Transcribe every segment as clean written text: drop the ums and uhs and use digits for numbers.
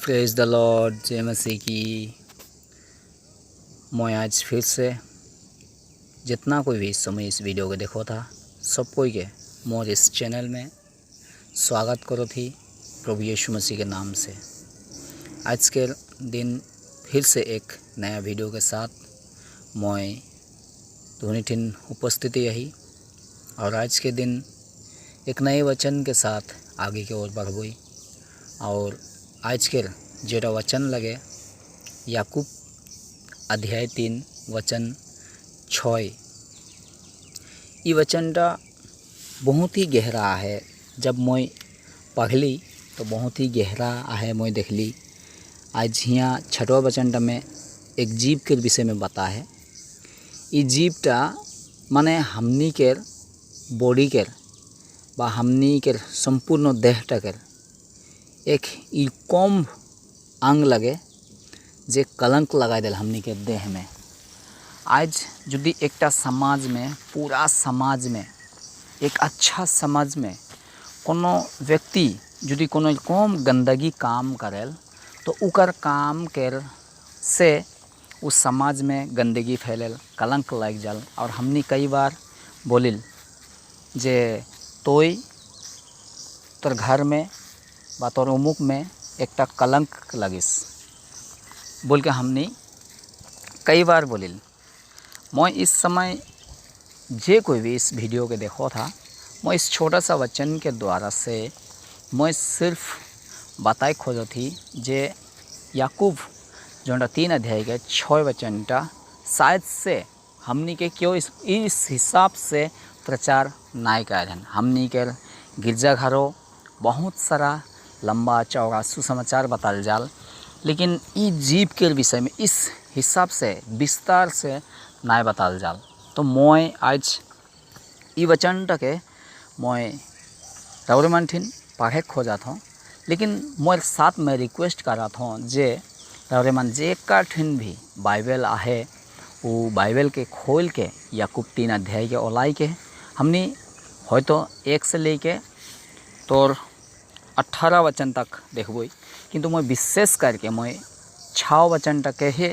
Praise the Lord जय मसीह की। मैं आज फिर से जितना कोई भी इस समय इस वीडियो को देखो था सब कोई के मोर इस चैनल में स्वागत करो थी प्रभु यीशु मसीह के नाम से। आज के दिन फिर से एक नया वीडियो के साथ मैं धुनिठिन उपस्थिति यही और आज के दिन एक नए वचन के साथ आगे की ओर बढ़ोई। और आज के जेटा वचन लगे याकूब अध्याय 3 वचन 6। ये वचनटा बहुत ही गहरा है। जब मैं पढ़ली तो बहुत ही गहरा है मैं देखली। आज यहाँ 6वां वचनटा में एक जीव के विषय में बता है। ये जीवटा माने हमनी के बॉडी के बा हमनी के संपूर्ण देहटा के एक ई कम अंग लगे जे कलंक लगा दिल हमनी के देह में। आज यदि एकटा समाज में पूरा समाज में एक अच्छा समाज में कोनो व्यक्ति यदि कोनो कम गंदगी काम करेल तो उकर काम कर से उस समाज में गंदगी फैलेल, कलंक लग जाल। और हमनी कई बार बोलिल जे तोय तोर घर में बा तोर उमुक में एकटा कलंक लगिस बोल के हमनी कई बार बोलिल। मैं इस समय जे कोई भी इस वीडियो के देखो था मैं इस छोटा सा वचन के द्वारा से मैं सिर्फ बताए खोजो थी जे याकूब जो 3 अध्याय के 6 वचनटा शायद से हमनी के क्यों इस हिसाब से प्रचार नाय करें। हमनी के गिरजाघरों बहुत सारा लंबा चौड़ा सुसमाचार बताल जाल, लेकिन ई जीव के विषय में इस हिसाब से विस्तार से नाय बताल जाल। तो मैं आज ई वचनटा के मैं रौरेमानठिन पढ़े खोजत हूँ, लेकिन मैं साथ में रिक्वेस्ट करत हूँ जे रौरेमान जे काठिन भी बाइबल आहे वो बाइबल के खोल के याकूब 3 अध्याय के ओलाई के हमनी हो तो 1 से लेके तोर 18 वचन तक देखबो। किंतु मैं विशेष करके मैं 6 वचन तक के ही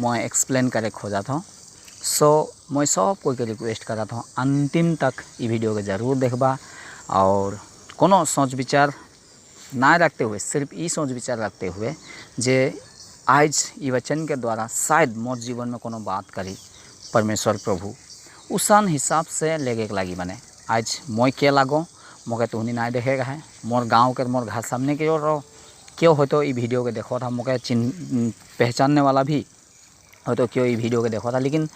मैं एक्सप्लेन करे खोजत हूँ। सो मैं सब कोई के रिक्वेस्ट करत हूँ अंतिम तक ये वीडियो के जरूर देखबा और कोनो सोच विचार ना रखते हुए सिर्फ ये सोच विचार रखते हुए जे आज ये वचन के द्वारा शायद मोर जीवन में कोनो बात करी परमेश्वर प्रभु उसान हिसाब से लेके लगी बने। आज मैं के लागो मोके तुहनी ना देखेगा है मोर गाँव के मोर घर सामने के और क्यों हो तो ये वीडियो के देखो था मोके पहचानने वाला भी हो तो क्यों ये वीडियो के देखो था, लेकिन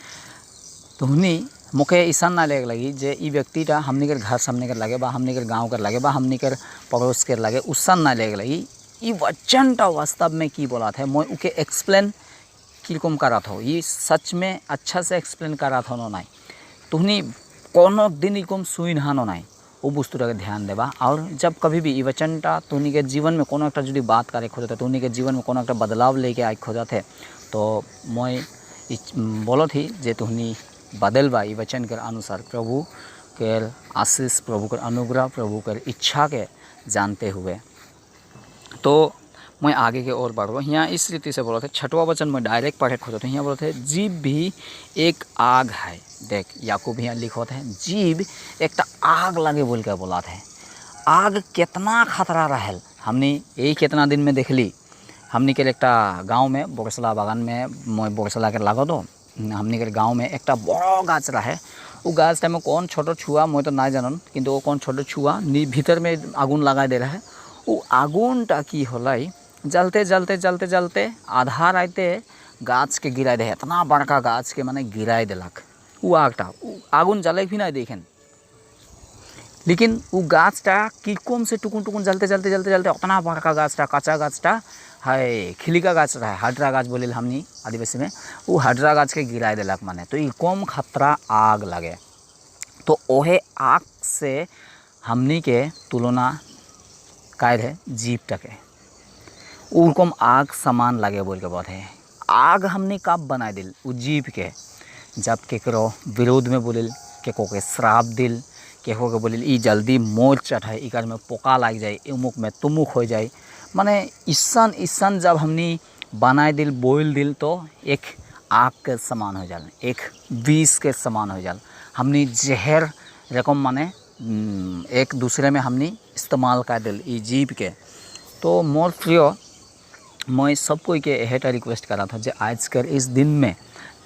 तुहनी मोके ऐसा ना लगे जे ये व्यक्तिटा हमनी के घर सामने के लगे बा हमनी के गाँव के लगे बा हमनी के पड़ोस के लगे उसान ना लगी। ये वचनटा वास्तव में की बोला था मैं उके एक्सप्लेन किरकम करा था। ये सच में अच्छा से एक्सप्लेन करा था ना तुहनी कोनो दिन इकम सुई नहानो नहीं वो वस्तु के ध्यान देवा। और जब कभी भी ये वचनटा तुहनी के जीवन में कोनो एक जो बात करे खोजते तुहनी के जीवन में कोनो एक बदलाव लेके आए खोजते तो मैं बोलो थी जे तुहनी बदल बा ये वचन के अनुसार प्रभु के आशीष प्रभु के अनुग्रह प्रभु के इच्छा के जानते हुए। तो मैं आगे के ओर बढ़ो। यहाँ इस रीति से बोलो थे 6वां वचन में डायरेक्ट पढ़े खोजो थे। यहाँ बोलो थे जीव भी एक आग है। देख याकूब यहाँ लिखो थे जीव एक आग लगे बोल के बोला थे। आग कितना खतरा रहल हमने यही कितना दिन में देख ली। हमने के एक गाँव में बोगसला बागान में मैं बोगसला के लागो दो हमने के गाँव में एक बड़ा गाछ रहे। वो गाछ टाइम में कौन छोटो छुआ मैं तो ना जानन किंतु वो कौन छोटो छुआ भीतर में आगुन लगा दे रहा है। वो आगुनटा की होलाई जलते जलते जलते जलते आधार आते गाछ के गिराए दे। इतना बड़का गाछ के माने गिराए दिलक वो आगटा आगुन जले भी नहीं देखें, लेकिन वो गाछटा किरकम से टुकुन टुकुन जलते जलते जलते जलते उतना बड़का गाछटा कच्चा गाछटा है खिलिका गाछ रहा है हड्रा गाछ बोलिल हमनी आदिवासी में वो हड्रा गाछ के गिराए दिलक माने तो ये कम खतरा आग लगे। तो ओहे आग से हमनी के तुलना कायद है जीव टके उरकम आग समान लगे बोल के बात है। आग हमने कब बना दिल वो जीव के जब केकरो विरोध में बोलिल केको के श्राप दिल केको के बोलिल ई जल्दी मोर चढ़ाए इकर में पोका लग जाए उमुक में तुमुक हो जाए माने ईसान ईसान जब हमनी बनाए दिल बोल दिल तो एक आग के समान हो जाल, एक विष के समान हो जाल। हमनी जहर रकम माने एक दूसरे में हमनी इस्तेमाल कर दिल ई जीव के। तो मोर प्रिय मैं सब कोई के यह रिक्वेस्ट करा था जे आजकल इस दिन में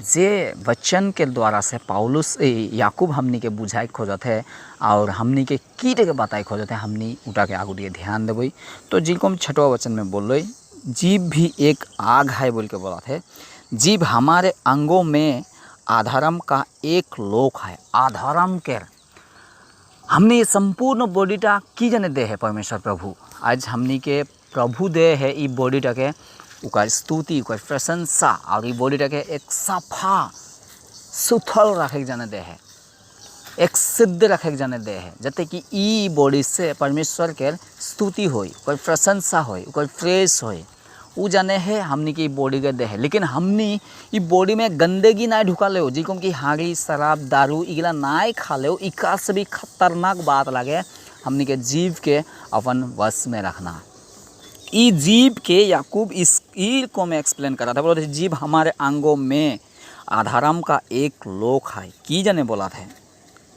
जे वचन के द्वारा से पौलुस याकूब हमनी के बुझाई खोजत है और हमनी के कीट के बताई खोजत है, हमनी उठा के आगू दिए ध्यान देवे। तो जिनको हम छठवा वचन में बोल रही, जीव भी एक आग है बोल के बोला थे। जीव हमारे अंगों में आधर्म का एक लोक है। आधर्म के हमनी संपूर्ण बॉडीटा की जने दे है परमेश्वर प्रभु। आज हमनी के प्रभु दे है ई बॉडीटा के उकर स्तुति उकर प्रशंसा और ई बॉडीटा के एक सफा सुथल रखे जाने दे है, एक सिद्ध रखे जाने दे है, जते कि ई बॉडी से परमेश्वर के स्तुति होई, कोई प्रशंसा होई, कोई प्रेस होई, वो जाने है हमनी की बॉडी के दे है। लेकिन हमनी ई बॉडी में गंदगी ना ढुका ले, जिको कि हाड़ी शराब दारू इगला ना खा ले, इका से भी खतरनाक बात लगे हमनी के जीव के अपन वश में रखना। ई जीव के याकूब इस ई को मैं एक्सप्लेन करा था, बोला जीव हमारे अंगों में आधर्म का एक लोक है। की जाने बोला था,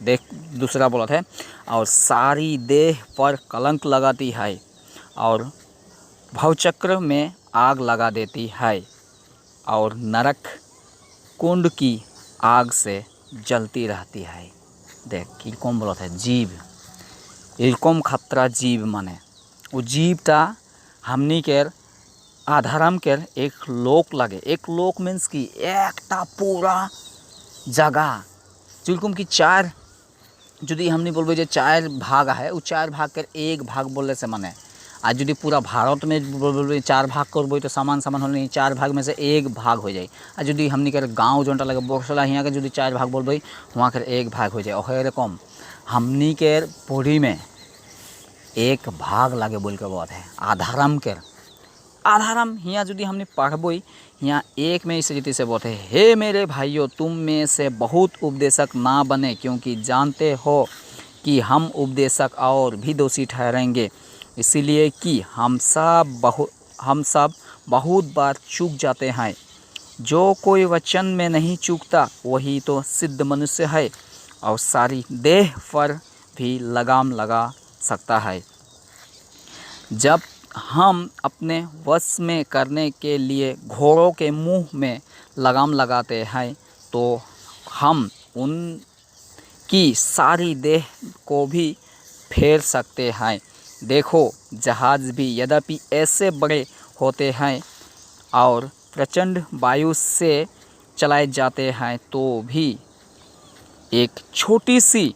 देख दूसरा बोला था, और सारी देह पर कलंक लगाती है और भवचक्र में आग लगा देती है और नरक कुंड की आग से जलती रहती है। देख कि कौन बोला था, जीव इरकम खतरा जीव माने वो जीवटा हमनी के आधर्म के एक लोक लगे। एक लोक मीन्स की एकटा पूरा जगह जिलकुम की चार यदि हमनी बोलबे जे चार भाग है, वो चार भाग के एक भाग बोलने से माने आज यदि पूरा भारत में बोलबे चार भाग करबे तो समान समान होने चार भाग में से एक भाग हो जाए। आज यदि हमनी के गाँव जोनटा लगे बक्सला हियाँ के यदि चार भाग बोलबे वहाँ के एक भाग हो जाए। और रकम हमनी के बॉडी में एक भाग लगे बोल के बात है आधर्म के। आधर्म हियाँ यदि हमने पढ़बई यहाँ एक में इस रीति से बोलते हैं, हे मेरे भाइयों तुम में से बहुत उपदेशक ना बने, क्योंकि जानते हो कि हम उपदेशक और भी दोषी ठहरेंगे, इसलिए कि हम सब बहुत बार चूक जाते हैं। जो कोई वचन में नहीं चूकता वही तो सिद्ध मनुष्य है और सारी देह पर भी लगाम लगा सकता है। जब हम अपने वश में करने के लिए घोड़ों के मुंह में लगाम लगाते हैं तो हम उनकी सारी देह को भी फेर सकते हैं। देखो जहाज भी यद्यपि ऐसे बड़े होते हैं और प्रचंड वायु से चलाए जाते हैं तो भी एक छोटी सी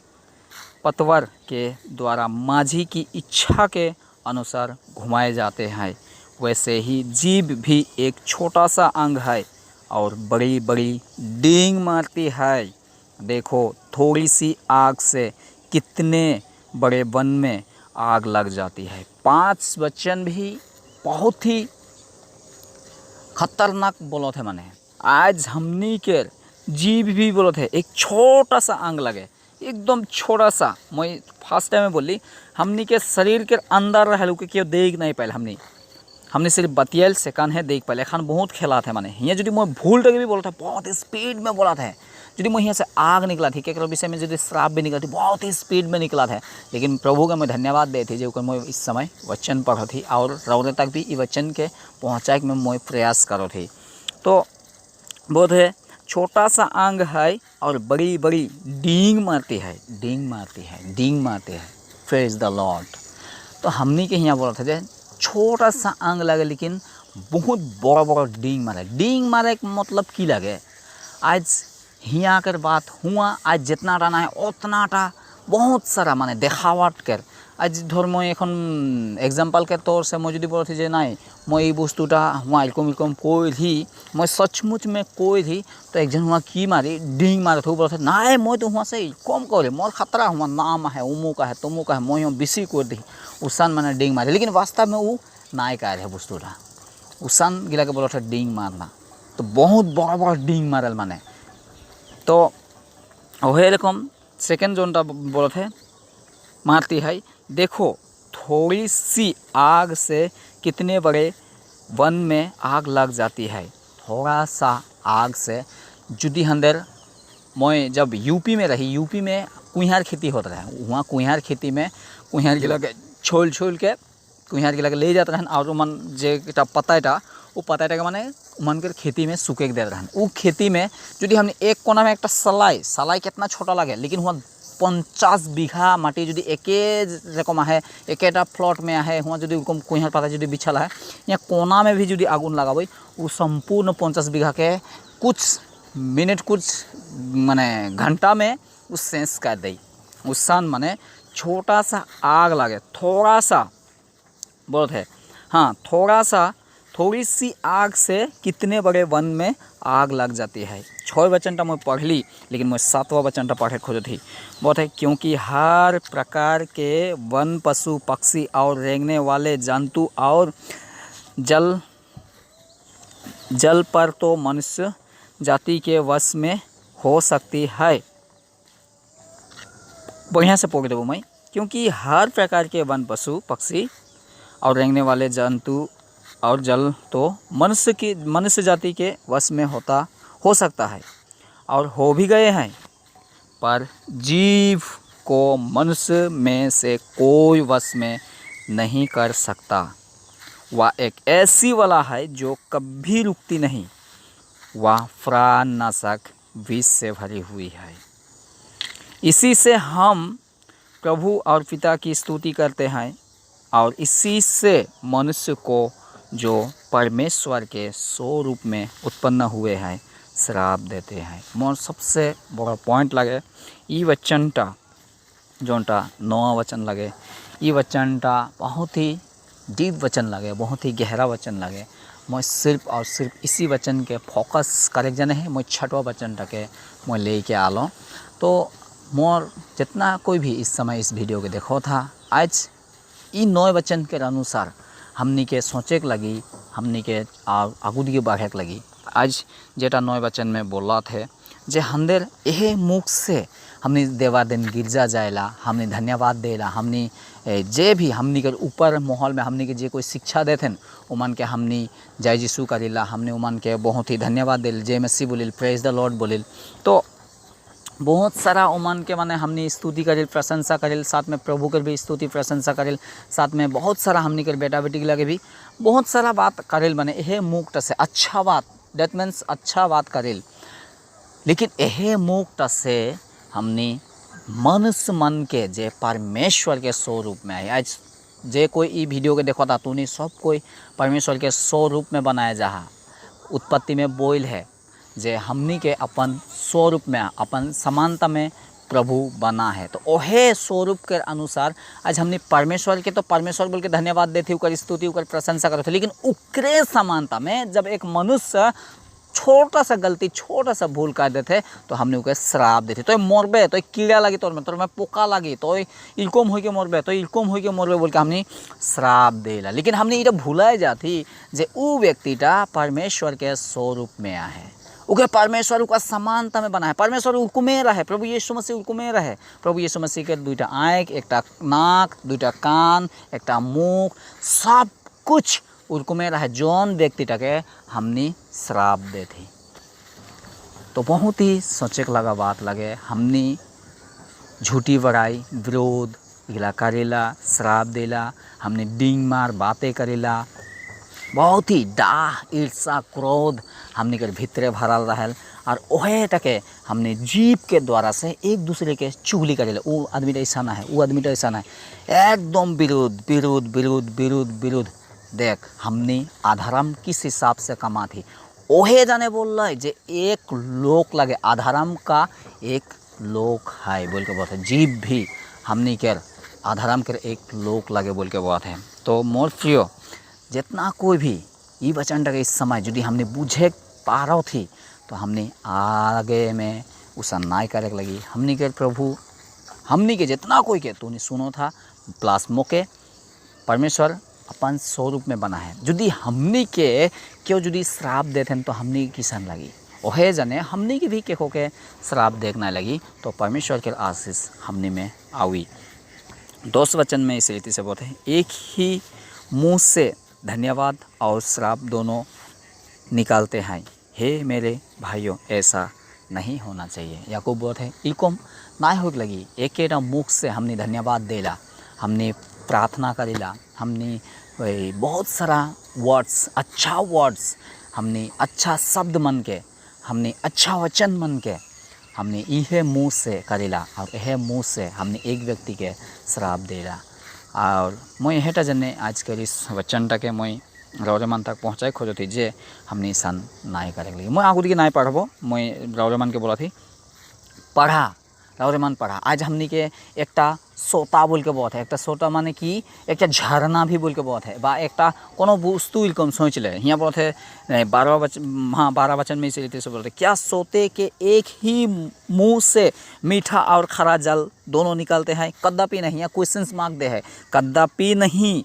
पतवर के द्वारा माझी की इच्छा के अनुसार घुमाए जाते हैं। वैसे ही जीभ भी एक छोटा सा अंग है और बड़ी बड़ी डींग मारती है। देखो थोड़ी सी आग से कितने बड़े वन में आग लग जाती है। 5 वचन भी बहुत ही खतरनाक बोलो थे मने। आज हमनी के जीभ भी बोलो थे एक छोटा सा अंग लगे, एकदम छोटा सा। मैं फर्स्ट टाइम में बोली हमनी के शरीर के अंदर रहल के क्यों देख नहीं पाए, हमने सिर्फ बतियल सेकंड है देख पाए। एखन बहुत खेला थे माने हियाँ यदि मैं भूल के भी बोला था बहुत स्पीड में बोला था। यदि मैं यहाँ से आग निकला थी केकरो विषय में यदि श्राप भी निकला थी बहुत ही स्पीड में निकला था। लेकिन प्रभु का मैं धन्यवाद दे थी जो मैं इस समय वचन पढ़ थी और रौदे तक भी ये वचन के पहुँचाए में मैं प्रयास करो थी। तो बोध है छोटा सा अंग है और बड़ी बड़ी डींग मारती है, डींग मारती है, डींग मारती है। Praise the Lord. तो हमनी के यहाँ बोला था जे छोटा सा अंग लगे लेकिन बहुत बड़ा बड़ा डींग मारे। डींग मारे के मतलब की लगे, आज हियाँ कर बात हुआ आज जितना रहना है उतना टा बहुत सारा माने देखावट कर। आज धर मैं एन एग्जाम्पल के तौर से मैं बोला थी जे नहीं मैं बस्तुटा हुआ इलकम कोई थी मैं सचमुच में कोई थी तो एक जन हुआ की मारी डींग मारे थे बोला ना मैं तो हुआ से कम करे मोर खतरा हुआ नाम है उमुक है तुमुक है मैं बेसी कर दी उसान मैंने डींग मारे। लेकिन वास्तव में वो ना कह रहे बस्तुटा उसान गिला के बोला था डींग मारना तो बहुत बड़ा बड़ा डींग मारल माने। तो वही रकम सेकेंड जोनटा बोला थे मारती है। देखो थोड़ी सी आग से कितने बड़े वन में आग लग जाती है। थोड़ा सा आग से जुदी हंदर मैं जब यूपी में रही, यूपी में कुम्हार खेती होता है, वहाँ कुम्हार खेती में कुम्हार के लगे छोल छोल के कुम्हार के लगे ले जाते रहन और मन जे पताटा वो पताटा के माने मन के खेती में सूखे के देते रहन। वो खेती में जुदी हमने एक कोना में एक सलाई सलाई कितना छोटा लगे, लेकिन वहाँ 50 बीघा माटी जुदी एके रकम है, एकेटा फ्लॉट में है, वहाँ जुदी कुम्हार पता जुदी बिछल है, यहाँ कोना में भी जुदी आगुन लगाबे वो संपूर्ण 50 बीघा के कुछ मिनट कुछ माने घंटा में उस सेंस कर दे। उस सन माने छोटा सा आग लगे, थोड़ा सा बहुत है, हाँ थोड़ा सा थोड़ी सी आग से कितने बड़े वन में आग लग जाती है। 6 वचनटा मैं पढ़ ली, लेकिन मैं 7वां वचनटा पढ़े खोज थी। बहुत है, क्योंकि हर प्रकार के वन पशु पक्षी और रेंगने वाले जंतु और जल पर तो मनुष्य जाति के वश में हो सकती है। बढ़िया से पढ़ देवो मैं, क्योंकि हर प्रकार के वन पशु पक्षी और रेंगने वाले जंतु और जल तो मनुष्य जाति के वश में हो सकता है और हो भी गए हैं, पर जीव को मनुष्य में से कोई वश में नहीं कर सकता। वह एक ऐसी वाला है जो कभी रुकती नहीं, वह प्राणनाशक विष से भरी हुई है। इसी से हम प्रभु और पिता की स्तुति करते हैं और इसी से मनुष्य को जो परमेश्वर के स्वरूप में उत्पन्न हुए हैं श्राप देते हैं। मोर सबसे बड़ा पॉइंट लगे ये वचनटा जोनटा 9वां वचन लगे, ये वचनटा बहुत ही डीप वचन लगे, बहुत ही गहरा वचन लगे। मैं सिर्फ और सिर्फ इसी वचन के फोकस करे जने है, मैं 6वां वचनटा के मैं ले के आलो। तो मोर जितना कोई भी इस समय इस वीडियो के देखो था, आज ये 9 वचन के अनुसार हमनी के सोचे के लगी, हमनी के आगू दिए बढ़े के लगी। आज जेटा 9 वचन में बोला थे जे हंदर यह मुख से हमने देवा दिन गिरजा जाएला, हमने धन्यवाद देला, हमने जे भी हमनी के ऊपर माहौल में हमनी के जे कोई शिक्षा देते उमन के हमनी जय यीशु करेला, हमने उमन के बहुत ही धन्यवाद दिल, जय मसीह बोलिल, प्रेज द लॉर्ड बोलिल। तो बहुत सारा उमन के माने हमनी स्तुति करेल, प्रशंसा करेल, साथ में प्रभु के भी स्तुति प्रशंसा करेल, साथ में बहुत सारा हमनी के बेटा बेटी के लगे भी बहुत सारा बात करेल। माने यह मुक्त से अच्छा बात, डेट मीन्स अच्छा बात करेल, लेकिन यह मुक्त से हमनी मनुष्य मन के जे परमेश्वर के स्वरूप में है। आज जे कोई ई वीडियो के देखो था तो नहीं सब कोई परमेश्वर के स्वरूप में बनाया जा, उत्पत्ति में बोल है जे हमनी के अपन स्वरूप में अपन समानता में प्रभु बना है। तो ओहे स्वरूप के अनुसार आज हमने परमेश्वर के तो परमेश्वर बोल के धन्यवाद देते, उकर स्तुति उकर प्रशंसा करते, लेकिन उकरे समानता में जब एक मनुष्य छोटा सा गलती छोटा सा भूल कर देते तो हमने उके श्राप देते। तो मरबे तो कीड़ा लगी तोर में पोका लगी तो इलकोम हो के मरबे, तो इलकोम हो के मरबे बोल के हमने श्राप देला। लेकिन हमने ये भूलाए जाती जे उ व्यक्तिटा परमेश्वर के स्वरूप में आहे, उके परमेश्वर का समानता में बना है, परमेश्वर उनकुमे रहे, प्रभु यीशु मसीह उनकुमे रहे। प्रभु यीशु मसीह के 2टा आँख, 1टा नाक, 2टा कान, 1टा मुख, सब कुछ उनकुमे रहे। जौन व्यक्तिटा के हमनी श्राप दे थी तो बहुत ही सोचे लगा बात लगे। हमनी झूठी बड़ाई विरोध गिला करेला, श्राप देला, हमने डिंग मार बातें करेला, बहुत ही डाह ईर्षा क्रोध हमने के भीतरे भरल रहल और ओहे टके हमने जीप के द्वारा से एक दूसरे के चुगली करेला। वो आदमी ऐसा ना है, वो आदमी ऐसा ना है, एकदम विरोध विरोध विरोध विरोध विरोध। देख हमने आधारम किस हिसाब से कमा थी, ओहे जाने बोल रहा है जे एक लोक लगे, आधारम का एक लोक है बोल के बात है। जीप भी हमने के आधारम के एक लोक लगे बोल के बात है। तो मोर प्रियो जितना कोई भी ये वचन इस समय यदि हमने बुझे पा रहा थी तो हमने आगे में उस अन्याय करे लगी। हमने के प्रभु हमने के जितना कोई के तूने सुनो था प्लस मोके परमेश्वर अपन स्वरूप में बना है। यदि हमने के क्यों यदि श्राप देते हैं तो हमने किसान लगी, ओहे जने हमने की भी केको के श्राप देखना लगी तो परमेश्वर के आशीष हमने में आवी। 10 वचन में इस रीति से बोलते हैं, एक ही मुँह से धन्यवाद और श्राप दोनों निकालते हैं। हे मेरे भाइयों, ऐसा नहीं होना चाहिए। याकूब बोलते हैं इलकोम ना हो लगी एक मुख से हमने धन्यवाद देला, हमने प्रार्थना करेला, हमने बहुत सारा वर्ड्स, अच्छा वर्ड्स, हमने अच्छा शब्द मन के, हमने अच्छा वचन मन के, हमने यह मुँह से करेला और यह मुँह से हमने एक व्यक्ति के श्राप देला। और मैं हेटा जने आज के इस वचनटा के मैं रौरमान तक पहुँचाई खोजो थी जे हमने सन नाई करे लगी। मैं आगुदी के नाई पढ़बो, मैं रौरमान के बोला थी पढ़ा, रौरमान पढ़ा। आज हमने के एकटा सोता बोल के बहुत है, एकटा सोता माने कि एकटा झरना भी बोल के बहुत है, बा एकटा कोनो वस्तु इलकम सोच ले। यहाँ बहुत है 12 वचन में इसे रीति से बोलते क्या सोते के एक ही मुंह से मीठा और खरा जल दोनों निकलते हैं? कदापि नहीं। यहाँ क्वेश्चन मार्क दे है, कदापि नहीं।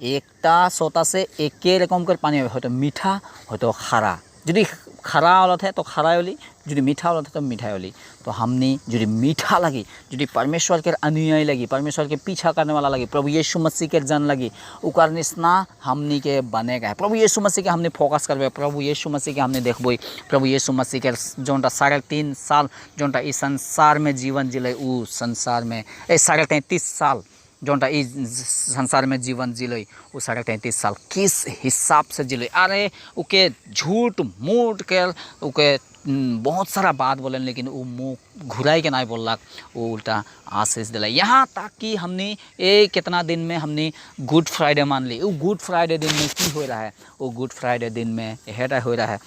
एकटा सोता से एक रकम कर पानी हो तो मीठा हो तो खरा। यदि खरा वाला है तो खरा वाली, यदि मीठा वाला था तो मीठा वाली। तो हमने यदि मीठा लगी, यदि परमेश्वर के अनुयायी लगी, परमेश्वर के पीछा करने वाला लगी, प्रभु यीशु मसीह के जन लगी, उकर निस्ना हमनी के बनेगा है। प्रभु यीशु मसीह के हमने फोकस करबे, प्रभु यीशु मसीह के हमने देखबो, प्रभु यीशु मसीह के जोनटा 3.5 साल जोनटा इस संसार में जीवन जिले, उ संसार में 33.5 साल जोनटा इस संसार में जीवन जिले, वो 33.5 साल किस हिसाब से जिले। अरे उके झूठ मूठ के उके बहुत सारा बात बोलन, लेकिन वो मुँह घुराई के नहीं बोलक, वो उल्टा आशीष दिला। यहाँ तक कि हमने कितना दिन में हमने गुड फ्राइडे मान ली। वो गुड फ्राइडे दिन में की हो रहा है? वो गुड फ्राइडे दिन में हेटा हो रहा है,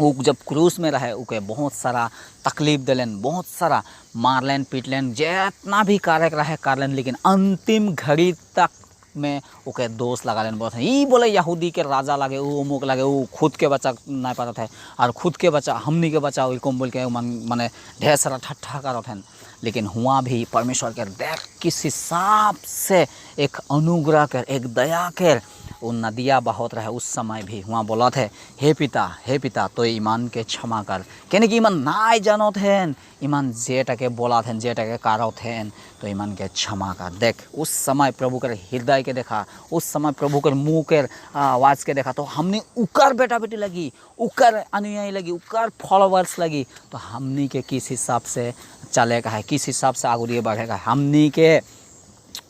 वो जब क्रूस में रहे उके बहुत सारा तकलीफ दिलन, बहुत सारा मारलेन पीटलेन, जितना भी कार्य रहे करलेन, लेकिन अंतिम घड़ी तक में ओके दोष लगा लेन। बहुत ये बोले यहूदी के राजा लगे, वो अमुक लगे, वो खुद के बच्चा नहीं पाता था, और खुद के बच्चा हमनी के बच्चा कम बोल के माने ढेर सारा ठट्ठा करत हैं। लेकिन हुआ भी परमेश्वर के देख किस हिसाब से एक अनुग्रह कर, एक दया कर वो नदियाँ बहत रहे। उस समय भी हुआ बोला थे हे पिता तो ईमान के क्षमा कर, कहने कि ईमान नाई जानो थे, ईमान जेटके बोला थे, जेटके कारो थे, तो ईमान के क्षमा कर। देख उस समय प्रभु कर हृदय के देखा, उस समय प्रभु कर मुँह के आवाज़ के देखा, तो हमने उकर बेटा बेटी लगी, उकर अनुयायी लगी, उकर फॉलोवर्स लगी। तो हमनी के किस हिसाब से चलेगा है, किस हिसाब से आगे बढ़ेगा, हमनी के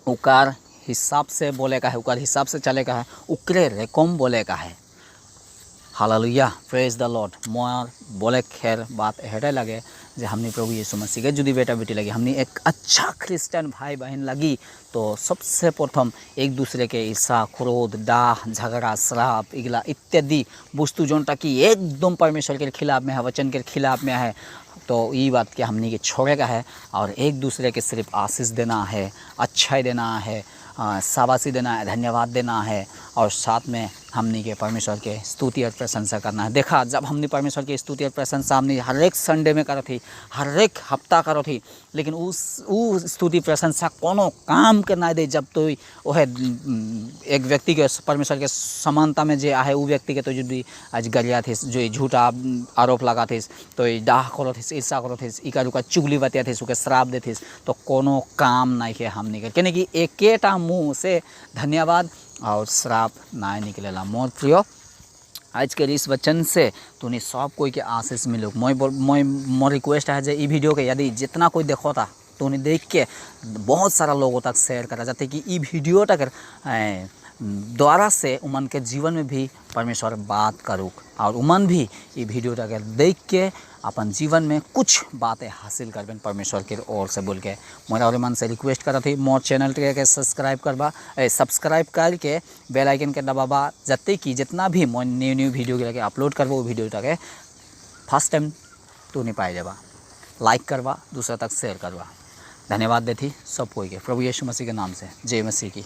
उकर हिसाब से बोलेगा है, उकर हिसाब से चलेगा है, उकरे रेकम बोलेगा है। Hallelujah, praise the lord. मोर बोले खैर बात हेटे लगे जे हमने प्रभु यीशु मसीह के जुदी बेटा बेटी लगी, हमने एक अच्छा क्रिश्चियन भाई बहन लगी, तो सबसे प्रथम एक दूसरे के ईर्षा, क्रोध, डाह, झगड़ा, श्राप इगला इत्यादि वस्तु जोनटा कि एकदम परमेश्वर के खिलाफ में है, वचन के खिलाफ में है, तो ये बात के हमने के छोड़ेगा है और एक दूसरे के सिर्फ आशीष देना है, अच्छाई देना है, शाबाशी देना है, धन्यवाद देना है, और साथ में हमने के परमेश्वर के स्तुति और प्रशंसा करना है। देखा जब हमने परमेश्वर की स्तुति और प्रशंसा हमने हर एक संडे में करो थी, हर एक हफ्ता करो थी, लेकिन उस स्तुति प्रशंसा कोनो काम के ना दे। जब तो वह एक व्यक्ति के परमेश्वर के समानता में जे आहे वो व्यक्ति के तो जो आज गरिया थे, जो झूठा आरोप लगा थे, तो डाह करो थे, ईर्षा करो थे, इका रुका चुगली बतिया थे, उसके श्राप दे थे, तो कोनो काम नहीं के हमने के, कहने कि एकेटा मुँह से धन्यवाद और श्राप ना निकलेला। मोर प्रियो, आज के इस वचन से तूने सब कोई के आशीष मिलो। मोर रिक्वेस्ट है जे ई वीडियो के यदि जितना कोई देखो था तो उन्हें देख के बहुत सारा लोगों तक शेयर करा जाते कि ई वीडियो तक द्वारा से उमन के जीवन में भी परमेश्वर बात करूक, और उमन भी ये वीडियो तक देख के अपन जीवन में कुछ बातें हासिल करबें परमेश्वर के ओर से बोल के मोरा और मन से रिक्वेस्ट करा थी। मोर चैनल के सब्सक्राइब करबा, सब्सक्राइब करके बेल आइकन के दबाबा, जते कि जितना भी मोर न्यू वीडियो के अपलोड करबो वो वीडियो तक फर्स्ट टाइम तो नहीं पाए जाबा। लाइक करवा, दूसरा तक शेयर करवा। धन्यवाद देती सब कोई के प्रभु यीशु मसीह के नाम से। जय मसीह की।